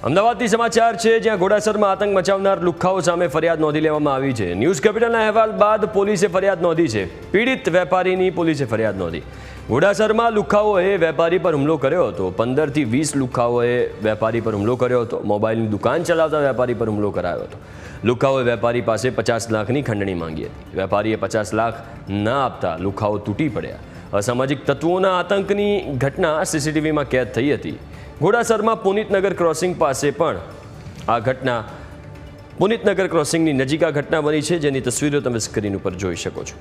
અમદાવાદથી સમાચાર છે, જ્યાં ઘોડાસરમાં આતંક મચાવનાર લુખ્ખાઓ સામે ફરિયાદ નોંધી લેવામાં આવી છે। ન્યૂઝ કેપિટલના અહેવાલ બાદ પોલીસે ફરિયાદ નોંધી છે। પીડિત વેપારીની પોલીસે ફરિયાદ નોંધી। ઘોડાસરમાં લુખ્ખાઓએ વેપારી પર હુમલો કર્યો હતો। 15 થી 20 લુખ્ખાઓએ વેપારી પર હુમલો કર્યો હતો। મોબાઈલની દુકાન ચલાવતા વેપારી પર હુમલો કરાયો હતો। લુખ્ખાઓએ વેપારી પાસે 50 લાખની ખંડણી માંગી હતી। વેપારીએ 50 લાખ ન આપતા લુખ્ખાઓ તૂટી પડ્યા। અસામાજિક તત્વોના આતંકની ઘટના સીસીટીવીમાં કેદ થઈ હતી। ઘોડાસરમાં પુનિતનગર ક્રોસિંગ પાસે પણ આ ઘટના પુનિતનગર ક્રોસિંગની નજીક આ ઘટના બની છે, જેની તસવીરો તમે સ્ક્રીન ઉપર જોઈ શકો છો।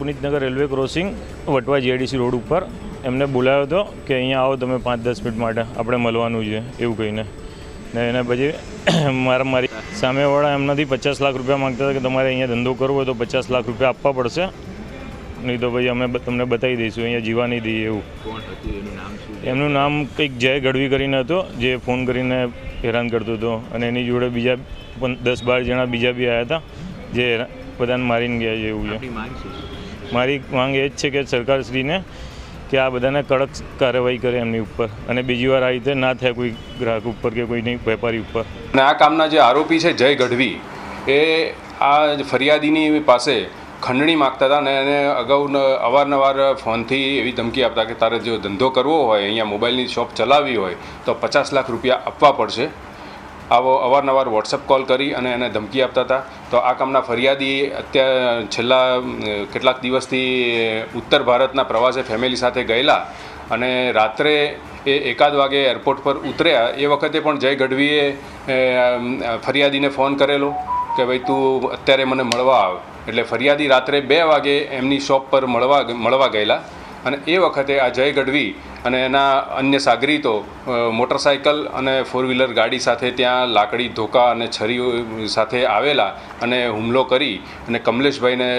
Punitnagar railway crossing Vatva GIDC road ઉપર એમને બોલાવ્યો હતો કે અહીંયા આવો તમે 5-10 મિનિટ માટે આપણે મળવાનું છે એવું કહીને, ને એને પછી મારી સામેવાળા એમનાથી 50 લાખ રૂપિયા માંગતા હતા કે તમારે અહીંયા ધંધો કરવો હોય તો 50 લાખ રૂપિયા આપવા પડશે, નહીં તો ભાઈ અમે તમને બતાવી દઈશું, અહીંયા જીવા નહીં દઈએ એવું। એમનું નામ કંઈક જય ગઢવી કરીને હતો, જે ફોન કરીને હેરાન કરતો હતો, અને એની જોડે બીજા 10-12 જણા બીજા બી આવ્યા હતા, જે બધાને મારીને ગયા છે એવું છે। મારી માંગ એ જ છે કે સરકારશ્રીને કે આ બધાને કડક કાર્યવાહી કરે એમની ઉપર, અને બીજી વાર આ રીતે ના થાય કોઈ ગ્રાહક ઉપર કે કોઈ વેપારી ઉપર। અને આ કામના જે આરોપી છે જય ગઢવી, એ આ ફરિયાદીની પાસે ખંડણી માગતા હતા, અને એને અગાઉ અવારનવાર ફોનથી એવી ધમકી આપતા કે તારે જો ધંધો કરવો હોય, અહીંયા મોબાઈલની શોપ ચલાવવી હોય તો 50 લાખ રૂપિયા આપવા પડશે, આવો અવારનવાર વોટ્સઅપ કોલ કરી અને એને ધમકી આપતા હતા। તો આ કામના ફરિયાદી અત્યારે છેલ્લા કેટલાક દિવસથી ઉત્તર ભારતના પ્રવાસે ફેમિલી સાથે ગયેલા, અને રાત્રે એ 1 વાગે એરપોર્ટ પર ઉતર્યા। એ વખતે પણ જય ગઢવીએ ફરિયાદીને ફોન કરેલો કે ભાઈ તું અત્યારે મને મળવા આવ, એટલે ફરિયાદી રાત્રે 2 વાગે એમની શોપ પર મળવા ગયેલા, અને એ વખતે આ જય ગઢવી અને એના અન્ય સાગરીતો મોટરસાઇકલ અને 4-વ્હીલર ગાડી સાથે ત્યાં લાકડી, ધોકા અને છરી સાથે આવેલા અને હુમલો કરી અને કમલેશભાઈને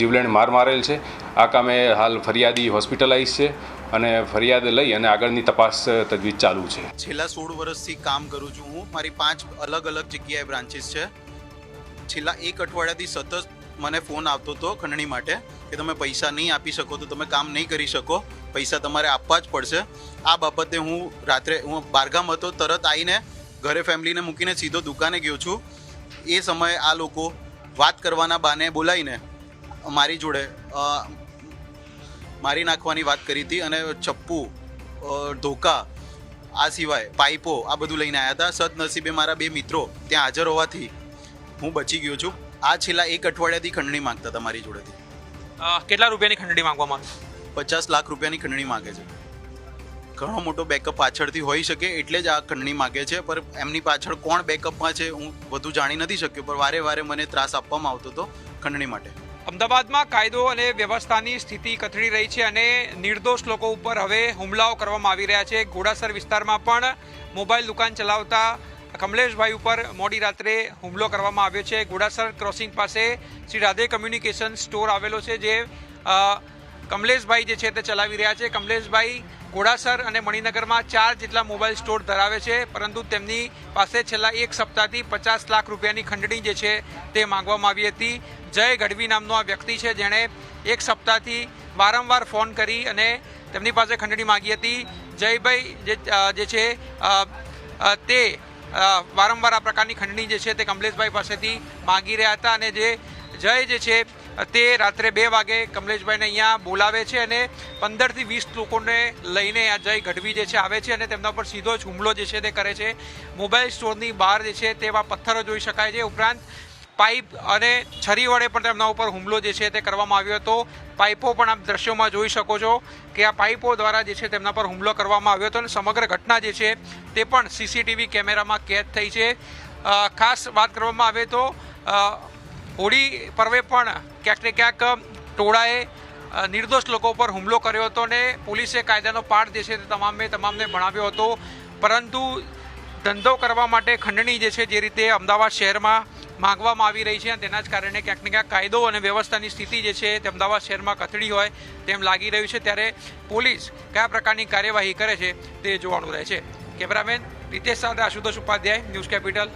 જીવલેણ માર મારેલ છે। આ કામે હાલ ફરિયાદી હોસ્પિટલાઇઝ છે, અને ફરિયાદ લઈ અને આગળની તપાસ તજવીજ ચાલુ છે। છેલ્લા 16 વર્ષથી કામ કરું છું હું। મારી 5 અલગ અલગ જગ્યાએ બ્રાન્ચીસ છે। છેલ્લા 1 અઠવાડિયાથી સતત મને ફોન આવતો હતો ખંડણી માટે કે તમે પૈસા નહીં આપી શકો તો તમે કામ નહીં કરી શકો, પૈસા તમારે આપવા જ પડશે। આ બાબતે હું રાત્રે બહારગામ હતો, તરત આવીને ઘરે ફેમિલીને મૂકીને સીધો દુકાને ગયો છું। એ સમયે આ લોકો વાત કરવાના બહાને બોલાવીને મારી જોડે મારી નાખવાની વાત કરી હતી, અને ચપ્પુ, ધોકા, આ સિવાય પાઇપો આ બધું લઈને આવ્યા હતા। સદનસીબે મારા 2 મિત્રો ત્યાં હાજર હોવાથી હું બચી ગયો છું। આ છેલ્લા 1 અઠવાડિયાથી ખંડણી માંગતા હતા મારી જોડેથી। કેટલા રૂપિયાની ખંડણી માંગવામાં આવે? 50 લાખ રૂપિયાની ખંડણી માગે છે। ઘણો મોટો બેકઅપ પાછળથી હોઈ શકે એટલે જ આ ખંડણી માગે છે, પણ એમની પાછળ કોણ બેકઅપમાં છે હું વધુ જાણી નથી શક્યો, પણ વારે વારે મને ત્રાસ આપવામાં આવતો હતો ખંડણી માટે। અમદાવાદમાં કાયદો અને વ્યવસ્થાની સ્થિતિ કથળી રહી છે, અને નિર્દોષ લોકો ઉપર હવે હુમલાઓ કરવામાં આવી રહ્યા છે। ઘોડાસર વિસ્તારમાં પણ મોબાઈલ દુકાન ચલાવતા કમલેશભાઈ ઉપર મોડી રાત્રે હુમલો કરવામાં આવ્યો છે। ઘોડાસર ક્રોસિંગ પાસે શ્રી રાધે કમ્યુનિકેશન સ્ટોર આવેલો છે, જે કમલેશભાઈ જે છે તે ચલાવી રહ્યા છે। કમલેશભાઈ ઘોડાસર અને મણિનગરમાં 4 જેટલા મોબાઈલ સ્ટોર ધરાવે છે, પરંતુ તેમની પાસે છેલ્લા 1 સપ્તાહથી 50 લાખ રૂપિયાની ખંડણી જે છે તે માંગવામાં આવી હતી। જય ગઢવી નામનો આ વ્યક્તિ છે, જેણે 1 સપ્તાહથી વારંવાર ફોન કરી અને તેમની પાસે ખંડણી માંગી હતી। જયભાઈ જે છે તે વારંવાર આ પ્રકારની ખંડણી જે છે તે કમલેશભાઈ પાસેથી માંગી રહ્યા હતા, અને જય જે છે તે રાત્રે 2 વાગે કમલેશભાઈને અહીંયા બોલાવે છે, અને 15 થી 20 લોકોને લઈને આ જય ગઢવી જે છે આવે છે, અને તેમના પર સીધો જ હુમલો જે છે તે કરે છે। મોબાઈલ સ્ટોરની બહાર જે છે તેવા પથ્થરો જોઈ શકાય છે, ઉપરાંત પાઇપ અને છરી વડે પણ તેમના ઉપર હુમલો જે છે તે કરવામાં આવ્યો હતો। પાઇપો પણ આપ દ્રશ્યોમાં જોઈ શકો છો કે આ પાઇપો દ્વારા જે છે તેમના પર હુમલો કરવામાં આવ્યો હતો, અને સમગ્ર ઘટના જે છે તે પણ સીસીટીવી કેમેરામાં કેદ થઈ છે। ખાસ વાત કરવામાં આવે તો હોળી પર્વે પણ ક્યાંક ને ક્યાંક ટોળાએ નિર્દોષ લોકો પર હુમલો કર્યો હતો, અને પોલીસે કાયદાનો પાઠ જે છે તે તમામને ભણાવ્યો હતો, પરંતુ ધંધો કરવા માટે ખંડણી જે છે જે રીતે અમદાવાદ શહેરમાં માંગવામાં આવી રહી છે, તેના જ કારણે ક્યાંક ને ક્યાંક કાયદો અને વ્યવસ્થાની સ્થિતિ જે છે તે અમદાવાદ શહેરમાં કથળી હોય તેમ લાગી રહ્યું છે। ત્યારે પોલીસ કયા પ્રકારની કાર્યવાહી કરે છે તે જોવાનું રહે છે। કેમેરામેન રીતેશ સાથે આશુતોષ ઉપાધ્યાય, ન્યૂઝ કેપિટલ।